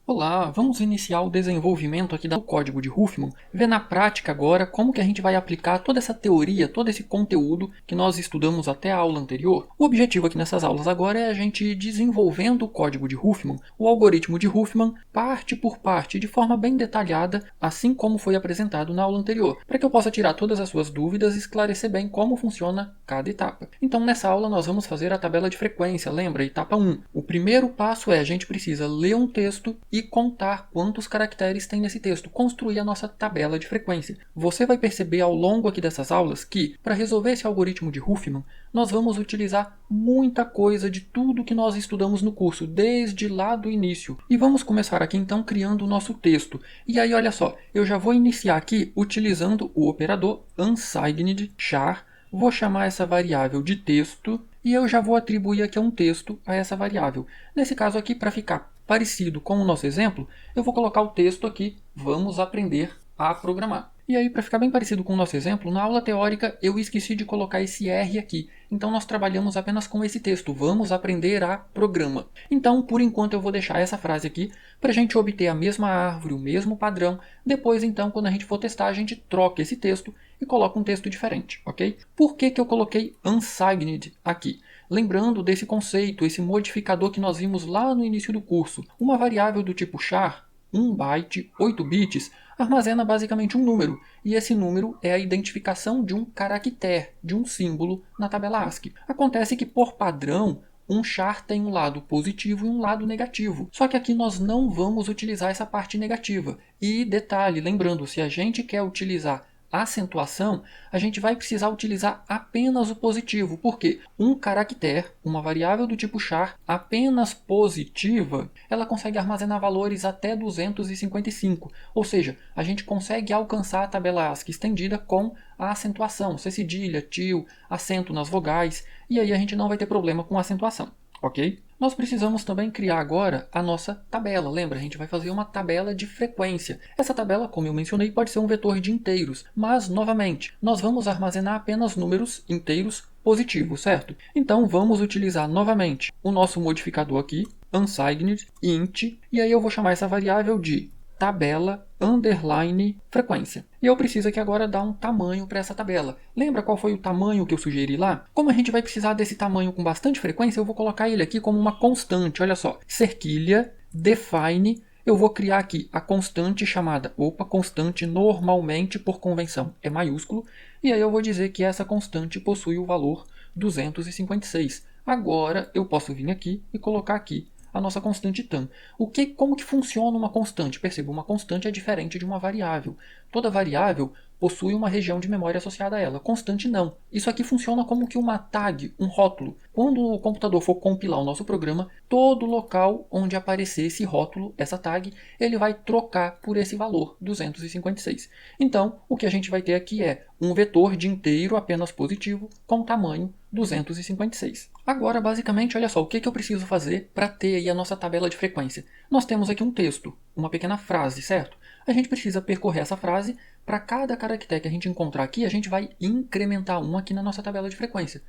Olá, vamos iniciar o desenvolvimento aqui do código de Huffman, ver na prática agora como que a gente vai aplicar toda essa teoria, todo esse conteúdo que nós estudamos até a aula anterior. O objetivo aqui nessas aulas agora é a gente ir desenvolvendo o código de Huffman, o algoritmo de Huffman, parte por parte, de forma bem detalhada, assim como foi apresentado na aula anterior, para que eu possa tirar todas as suas dúvidas e esclarecer bem como funciona cada etapa. Então nessa aula nós vamos fazer a tabela de frequência, lembra? Etapa 1. O primeiro passo é a gente precisa ler um texto e contar quantos caracteres tem nesse texto, construir a nossa tabela de frequência. Você vai perceber ao longo aqui dessas aulas que, para resolver esse algoritmo de Huffman, nós vamos utilizar muita coisa de tudo que nós estudamos no curso, desde lá do início. E vamos começar aqui então criando o nosso texto. E aí olha só, eu já vou iniciar aqui utilizando o operador unsigned char, vou chamar essa variável de texto e eu já vou atribuir aqui um texto a essa variável. Nesse caso aqui, para ficar parecido com o nosso exemplo, eu vou colocar o texto aqui, vamos aprender a programar. E aí, para ficar bem parecido com o nosso exemplo, na aula teórica eu esqueci de colocar esse R aqui. Então nós trabalhamos apenas com esse texto, vamos aprender a programa. Então, por enquanto, eu vou deixar essa frase aqui para a gente obter a mesma árvore, o mesmo padrão. Depois, então, quando a gente for testar, a gente troca esse texto e coloca um texto diferente, ok? Por que eu coloquei unsigned aqui? Lembrando desse conceito, esse modificador que nós vimos lá no início do curso. Uma variável do tipo char, 1 byte, 8 bits, armazena basicamente um número, e esse número é a identificação de um caractere, de um símbolo na tabela ASCII. Acontece que, por padrão, um char tem um lado positivo e um lado negativo. Só que aqui nós não vamos utilizar essa parte negativa. E detalhe, lembrando, se a gente quer utilizar acentuação, a gente vai precisar utilizar apenas o positivo, porque um caractere, uma variável do tipo char, apenas positiva, ela consegue armazenar valores até 255, ou seja, a gente consegue alcançar a tabela ASCII estendida com a acentuação, C cedilha, tio, acento nas vogais, e aí a gente não vai ter problema com a acentuação, ok? Nós precisamos também criar agora a nossa tabela. Lembra, a gente vai fazer uma tabela de frequência. Essa tabela, como eu mencionei, pode ser um vetor de inteiros. Mas, novamente, nós vamos armazenar apenas números inteiros positivos, certo? Então, vamos utilizar novamente o nosso modificador aqui, unsigned int, e aí eu vou chamar essa variável de tabela underline frequência. E eu preciso aqui agora dar um tamanho para essa tabela. Lembra qual foi o tamanho que eu sugeri lá? Como a gente vai precisar desse tamanho com bastante frequência, eu vou colocar ele aqui como uma constante. Olha só, cerquilha, define, eu vou criar aqui a constante chamada, constante normalmente por convenção é maiúsculo, e aí eu vou dizer que essa constante possui o valor 256. Agora eu posso vir aqui e colocar aqui a nossa constante tam. Como que funciona uma constante? Perceba, uma constante é diferente de uma variável. Toda variável possui uma região de memória associada a ela. Constante não. Isso aqui funciona como que uma tag, um rótulo. Quando o computador for compilar o nosso programa, todo local onde aparecer esse rótulo, essa tag, ele vai trocar por esse valor, 256. Então, o que a gente vai ter aqui é um vetor de inteiro apenas positivo com tamanho 256. Agora, basicamente, olha só, o que eu preciso fazer para ter aí a nossa tabela de frequência? Nós temos aqui um texto, uma pequena frase, certo? A gente precisa percorrer essa frase. Para cada caractere que a gente encontrar aqui, a gente vai incrementar um aqui na nossa tabela de frequência.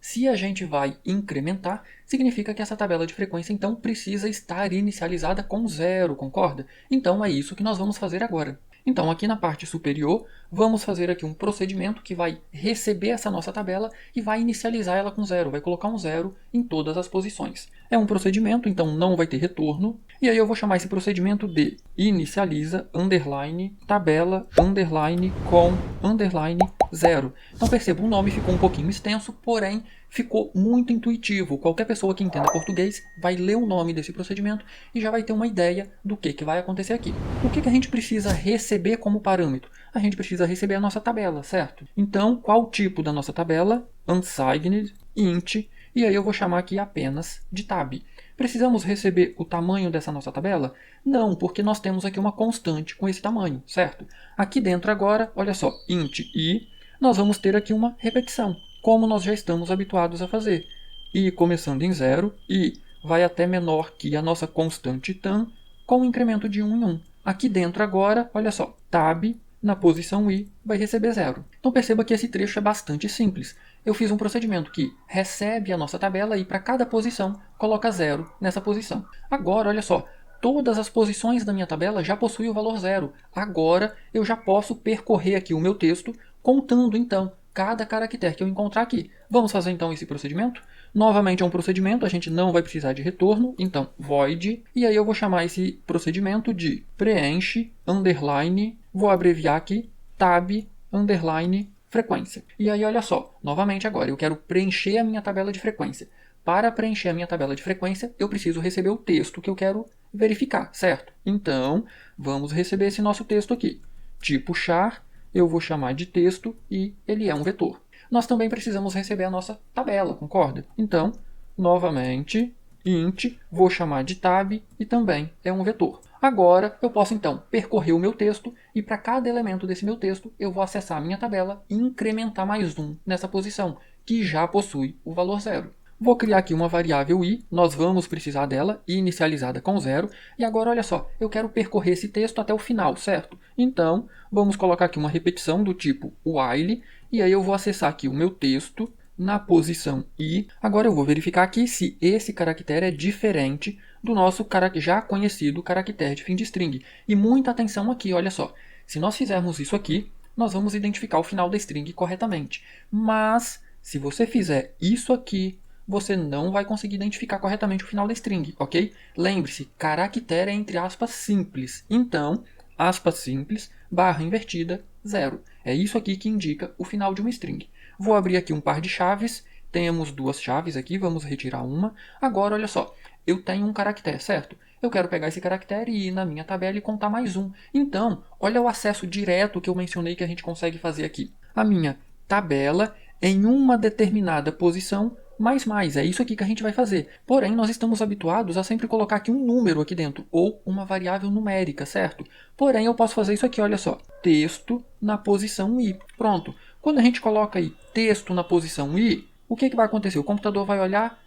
Se a gente vai incrementar, significa que essa tabela de frequência, então, precisa estar inicializada com 0, concorda? Então, é isso que nós vamos fazer agora. Então, aqui na parte superior, vamos fazer aqui um procedimento que vai receber essa nossa tabela e vai inicializar ela com 0, vai colocar um 0 em todas as posições. É um procedimento, então não vai ter retorno, e aí eu vou chamar esse procedimento de inicializa, underline, tabela, underline, com, underline, 0. Então perceba, o nome ficou um pouquinho extenso, porém ficou muito intuitivo. Qualquer pessoa que entenda português vai ler o nome desse procedimento e já vai ter uma ideia do que vai acontecer aqui. O que a gente precisa receber como parâmetro? A gente precisa receber a nossa tabela, certo? Então, qual o tipo da nossa tabela? Unsigned, int, e aí eu vou chamar aqui apenas de tab. Precisamos receber o tamanho dessa nossa tabela? Não, porque nós temos aqui uma constante com esse tamanho, certo? Aqui dentro agora, olha só, int i, nós vamos ter aqui uma repetição, como nós já estamos habituados a fazer. I começando em 0, i vai até menor que a nossa constante tam, com um incremento de 1 em 1. Aqui dentro agora, olha só, tab, na posição i, vai receber 0. Então perceba que esse trecho é bastante simples. Eu fiz um procedimento que recebe a nossa tabela e para cada posição coloca 0 nessa posição. Agora, olha só, todas as posições da minha tabela já possuem o valor 0. Agora eu já posso percorrer aqui o meu texto contando então cada caractere que eu encontrar aqui. Vamos fazer então esse procedimento? Novamente é um procedimento, a gente não vai precisar de retorno, então void, e aí eu vou chamar esse procedimento de preenche, underline, vou abreviar aqui, tab, underline, frequência. E aí olha só, novamente agora eu quero preencher a minha tabela de frequência. Para preencher a minha tabela de frequência, eu preciso receber o texto que eu quero verificar, certo? Então, vamos receber esse nosso texto aqui. Tipo char, eu vou chamar de texto e ele é um vetor. Nós também precisamos receber a nossa tabela, concorda? Então, novamente, int, vou chamar de tab e também é um vetor. Agora, eu posso então percorrer o meu texto e para cada elemento desse meu texto, eu vou acessar a minha tabela e incrementar mais um nessa posição, que já possui o valor 0. Vou criar aqui uma variável i, nós vamos precisar dela, inicializada com 0. E agora, olha só, eu quero percorrer esse texto até o final, certo? Então, vamos colocar aqui uma repetição do tipo while, e aí eu vou acessar aqui o meu texto na posição i. Agora eu vou verificar aqui se esse caractere é diferente do nosso já conhecido caractere de fim de string. E muita atenção aqui, olha só. Se nós fizermos isso aqui, nós vamos identificar o final da string corretamente. Mas, se você fizer isso aqui, você não vai conseguir identificar corretamente o final da string, ok? Lembre-se, caractere é entre aspas simples. Então, aspas simples, barra invertida, 0. É isso aqui que indica o final de uma string. Vou abrir aqui um par de chaves. Temos duas chaves aqui, vamos retirar uma. Agora, olha só, eu tenho um caractere, certo? Eu quero pegar esse caractere e ir na minha tabela e contar mais um. Então, olha o acesso direto que eu mencionei que a gente consegue fazer aqui. A minha tabela em uma determinada posição mais. É isso aqui que a gente vai fazer. Porém, nós estamos habituados a sempre colocar aqui um número aqui dentro, ou uma variável numérica, certo? Porém, eu posso fazer isso aqui, olha só. Texto na posição i. Pronto. Quando a gente coloca aí texto na posição i, o que vai acontecer? O computador vai olhar,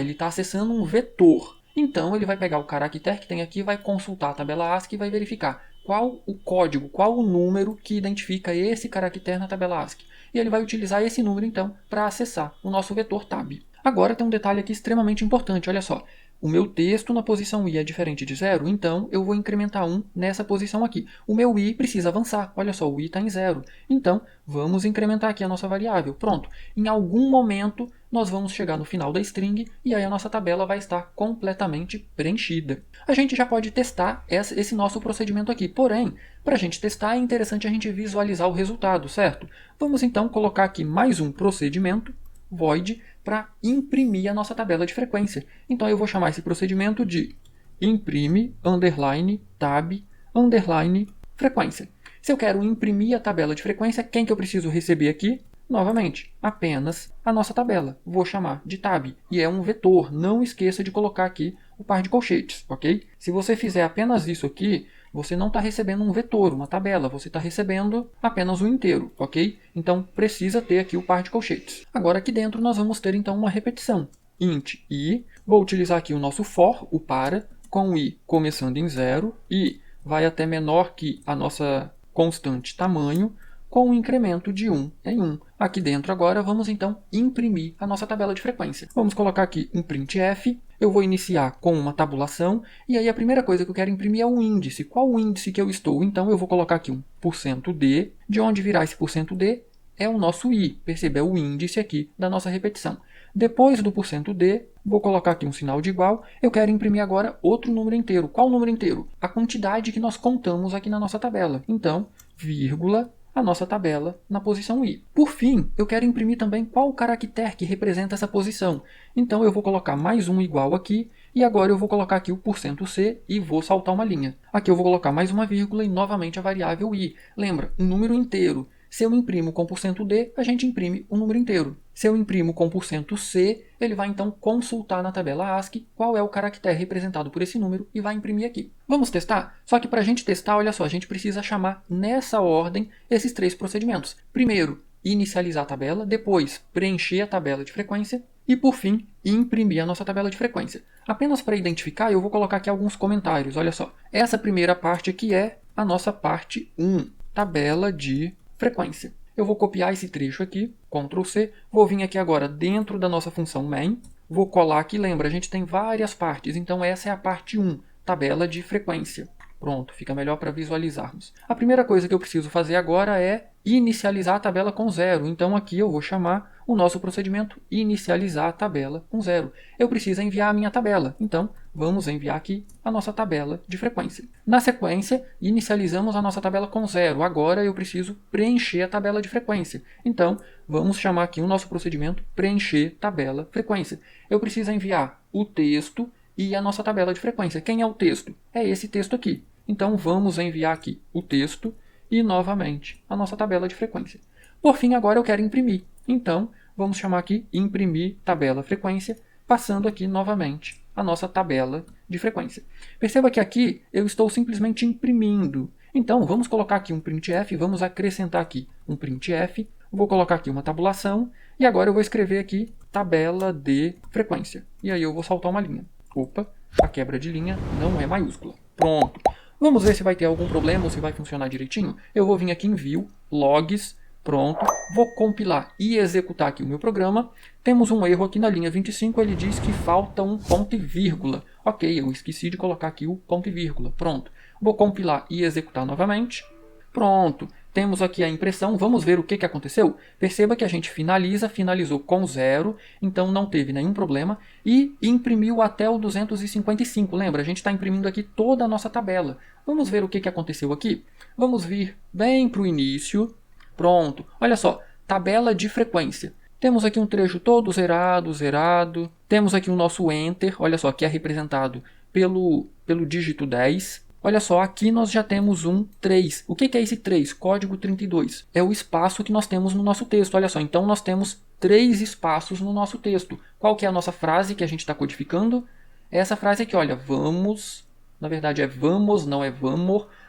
ele está acessando um vetor. Então, ele vai pegar o caractere que tem aqui, vai consultar a tabela ASCII e vai verificar qual o código, qual o número que identifica esse caractere na tabela ASCII. E ele vai utilizar esse número, então, para acessar o nosso vetor tab. Agora tem um detalhe aqui extremamente importante, olha só. O meu texto na posição i é diferente de 0, então eu vou incrementar 1 nessa posição aqui. O meu i precisa avançar, olha só, o i está em 0. Então, vamos incrementar aqui a nossa variável. Pronto, em algum momento nós vamos chegar no final da string e aí a nossa tabela vai estar completamente preenchida. A gente já pode testar esse nosso procedimento aqui, porém, para a gente testar é interessante a gente visualizar o resultado, certo? Vamos então colocar aqui mais um procedimento, void, para imprimir a nossa tabela de frequência. Então eu vou chamar esse procedimento de imprime, underline, tab, underline, frequência. Se eu quero imprimir a tabela de frequência, quem que eu preciso receber aqui? Novamente, apenas a nossa tabela. Vou chamar de tab. E é um vetor. Não esqueça de colocar aqui o par de colchetes, ok? Se você fizer apenas isso aqui, você não está recebendo um vetor, uma tabela. Você está recebendo apenas o inteiro, ok? Então, precisa ter aqui o par de colchetes. Agora, aqui dentro, nós vamos ter, então, uma repetição. Int i. Vou utilizar aqui o nosso for, o para, com o i começando em 0. E vai até menor que a nossa constante tamanho, com um incremento de 1 em 1. Aqui dentro agora vamos então imprimir a nossa tabela de frequência. Vamos colocar aqui um printf, eu vou iniciar com uma tabulação, e aí a primeira coisa que eu quero imprimir é um índice. Qual o índice que eu estou? Então eu vou colocar aqui um %d, de onde virá esse %d é o nosso i, perceba, é o índice aqui da nossa repetição. Depois do %d, vou colocar aqui um sinal de igual, eu quero imprimir agora outro número inteiro. Qual número inteiro? A quantidade que nós contamos aqui na nossa tabela. Então, vírgula, a nossa tabela na posição i. Por fim, eu quero imprimir também qual o caractere que representa essa posição. Então eu vou colocar mais um igual aqui, e agora eu vou colocar aqui o %c e vou saltar uma linha. Aqui eu vou colocar mais uma vírgula e novamente a variável i. Lembra, um número inteiro. Se eu imprimo com %d, a gente imprime um número inteiro. Se eu imprimo com %c, ele vai então consultar na tabela ASCII qual é o caractere representado por esse número e vai imprimir aqui. Vamos testar? Só que para a gente testar, olha só, a gente precisa chamar nessa ordem esses três procedimentos. Primeiro, inicializar a tabela, depois preencher a tabela de frequência e, por fim, imprimir a nossa tabela de frequência. Apenas para identificar, eu vou colocar aqui alguns comentários. Olha só, essa primeira parte aqui é a nossa parte 1, tabela de frequência. Eu vou copiar esse trecho aqui, Ctrl C, vou vir aqui agora dentro da nossa função main, vou colar aqui, lembra, a gente tem várias partes, então essa é a parte 1, tabela de frequência. Pronto, fica melhor para visualizarmos. A primeira coisa que eu preciso fazer agora é inicializar a tabela com 0. Então aqui eu vou chamar o nosso procedimento inicializar a tabela com 0. Eu preciso enviar a minha tabela. Então vamos enviar aqui a nossa tabela de frequência. Na sequência, inicializamos a nossa tabela com 0. Agora eu preciso preencher a tabela de frequência. Então vamos chamar aqui o nosso procedimento preencher tabela frequência. Eu preciso enviar o texto e a nossa tabela de frequência. Quem é o texto? É esse texto aqui. Então vamos enviar aqui o texto e novamente a nossa tabela de frequência. Por fim, agora eu quero imprimir. Então vamos chamar aqui imprimir tabela frequência, passando aqui novamente a nossa tabela de frequência. Perceba que aqui eu estou simplesmente imprimindo. Então vamos colocar aqui um printf, vamos acrescentar aqui um printf, vou colocar aqui uma tabulação e agora eu vou escrever aqui tabela de frequência. E aí eu vou saltar uma linha. Opa, a quebra de linha não é maiúscula. Pronto. Vamos ver se vai ter algum problema ou se vai funcionar direitinho. Eu vou vir aqui em View, Logs, pronto. Vou compilar e executar aqui o meu programa. Temos um erro aqui na linha 25, ele diz que falta um ponto e vírgula. Ok, eu esqueci de colocar aqui o ponto e vírgula. Pronto. Vou compilar e executar novamente. Pronto. Temos aqui a impressão, vamos ver o que aconteceu. Perceba que a gente finalizou com 0, então não teve nenhum problema, e imprimiu até o 255. Lembra, a gente está imprimindo aqui toda a nossa tabela. Vamos ver o que aconteceu aqui? Vamos vir bem para o início. Pronto, olha só, tabela de frequência. Temos aqui um trecho todo zerado, zerado. Temos aqui o nosso Enter, olha só, que é representado pelo dígito 10. Olha só, aqui nós já temos um 3. O que é esse 3? Código 32. É o espaço que nós temos no nosso texto. Olha só, então nós temos 3 espaços no nosso texto. Qual que é a nossa frase que a gente está codificando? É essa frase aqui, olha, vamos, na verdade é vamos, não é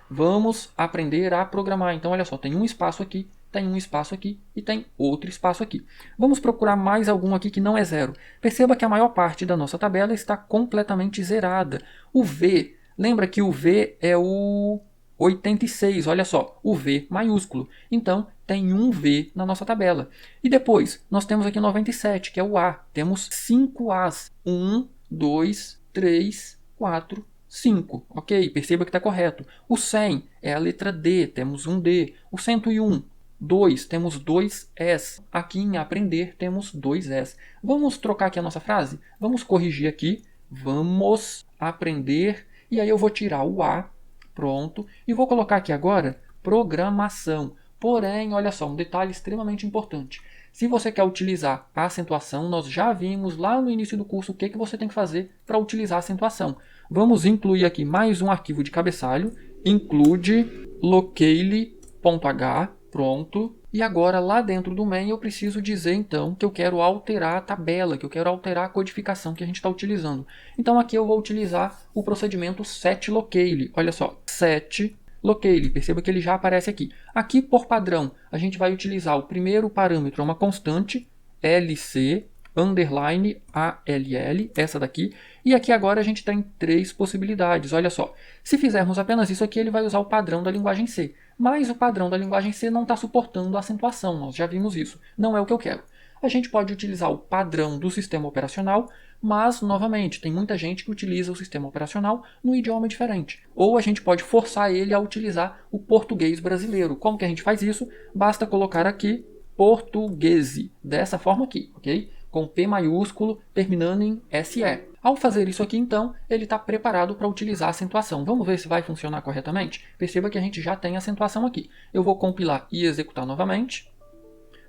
vamos aprender a programar. Então, olha só, tem um espaço aqui, tem um espaço aqui e tem outro espaço aqui. Vamos procurar mais algum aqui que não é 0. Perceba que a maior parte da nossa tabela está completamente zerada. O V... Lembra que o V é o 86, olha só, o V maiúsculo. Então, tem um V na nossa tabela. E depois, nós temos aqui 97, que é o A. Temos 5 As. 1, 2, 3, 4, 5. Ok? Perceba que está correto. O 100 é a letra D, temos um D. O 101, 2, temos 2 S. Aqui em aprender, temos 2 S. Vamos trocar aqui a nossa frase? Vamos corrigir aqui. Vamos aprender. E aí eu vou tirar o A, pronto, e vou colocar aqui agora programação. Porém, olha só, um detalhe extremamente importante. Se você quer utilizar a acentuação, nós já vimos lá no início do curso o que você tem que fazer para utilizar a acentuação. Vamos incluir aqui mais um arquivo de cabeçalho, include locale.h, pronto. E agora, lá dentro do main, eu preciso dizer, então, que eu quero alterar a tabela, que eu quero alterar a codificação que a gente está utilizando. Então, aqui eu vou utilizar o procedimento setLocale. Olha só, setLocale. Perceba que ele já aparece aqui. Aqui, por padrão, a gente vai utilizar o primeiro parâmetro, uma constante, LC, underline ALL, essa daqui. E aqui agora a gente tem 3 possibilidades. Olha só, se fizermos apenas isso aqui, ele vai usar o padrão da linguagem C. Mas o padrão da linguagem C não está suportando a acentuação, nós já vimos isso. Não é o que eu quero. A gente pode utilizar o padrão do sistema operacional, mas, novamente, tem muita gente que utiliza o sistema operacional no idioma diferente. Ou a gente pode forçar ele a utilizar o português brasileiro. Como que a gente faz isso? Basta colocar aqui portuguese, dessa forma aqui, ok? Com P maiúsculo, terminando em SE. Ao fazer isso aqui, então, ele está preparado para utilizar a acentuação. Vamos ver se vai funcionar corretamente? Perceba que a gente já tem a acentuação aqui. Eu vou compilar e executar novamente.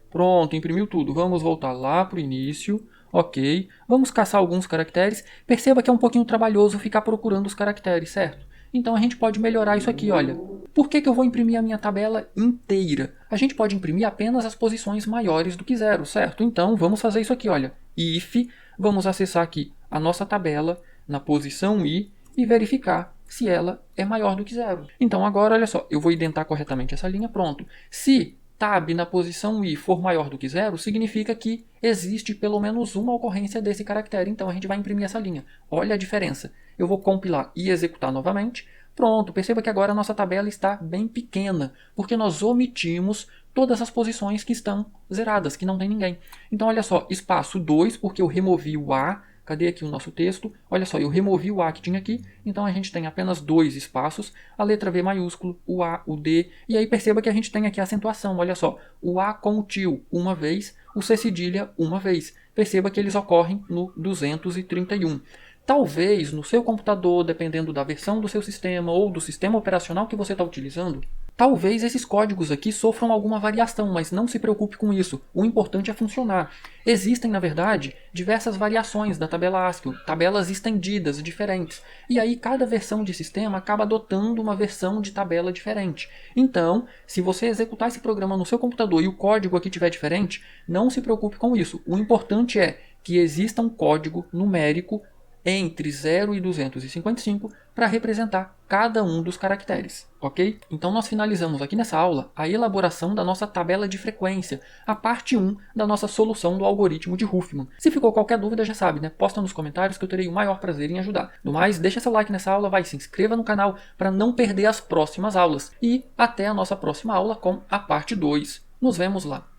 Pronto, imprimiu tudo. Vamos voltar lá para o início. Ok. Vamos caçar alguns caracteres. Perceba que é um pouquinho trabalhoso ficar procurando os caracteres, certo? Então a gente pode melhorar isso aqui, olha. Por que eu vou imprimir a minha tabela inteira? A gente pode imprimir apenas as posições maiores do que 0, certo? Então vamos fazer isso aqui, olha. If, vamos acessar aqui a nossa tabela na posição I e verificar se ela é maior do que 0. Então agora, olha só, eu vou indentar corretamente essa linha, pronto. Se tab na posição I for maior do que 0, significa que existe pelo menos uma ocorrência desse caractere. Então a gente vai imprimir essa linha. Olha a diferença. Eu vou compilar e executar novamente. Pronto, perceba que agora a nossa tabela está bem pequena, porque nós omitimos todas as posições que estão zeradas, que não tem ninguém. Então olha só, espaço 2, porque eu removi o A Cadê aqui o nosso texto? Olha só, eu removi o A que tinha aqui, então a gente tem apenas 2 espaços, a letra V maiúsculo, o A, o D, e aí perceba que a gente tem aqui a acentuação, olha só, o A com o tio uma vez, o C cedilha uma vez. Perceba que eles ocorrem no 231. Talvez no seu computador, dependendo da versão do seu sistema ou do sistema operacional que você está utilizando, talvez esses códigos aqui sofram alguma variação, mas não se preocupe com isso. O importante é funcionar. Existem, na verdade, diversas variações da tabela ASCII, tabelas estendidas diferentes. E aí cada versão de sistema acaba adotando uma versão de tabela diferente. Então, se você executar esse programa no seu computador e o código aqui estiver diferente, não se preocupe com isso. O importante é que exista um código numérico entre 0 e 255 para representar cada um dos caracteres, ok? Então nós finalizamos aqui nessa aula a elaboração da nossa tabela de frequência, a parte 1 da nossa solução do algoritmo de Huffman. Se ficou qualquer dúvida, já sabe, né? Posta nos comentários que eu terei o maior prazer em ajudar. No mais, deixa seu like nessa aula, se inscreva no canal para não perder as próximas aulas. E até a nossa próxima aula com a parte 2. Nos vemos lá!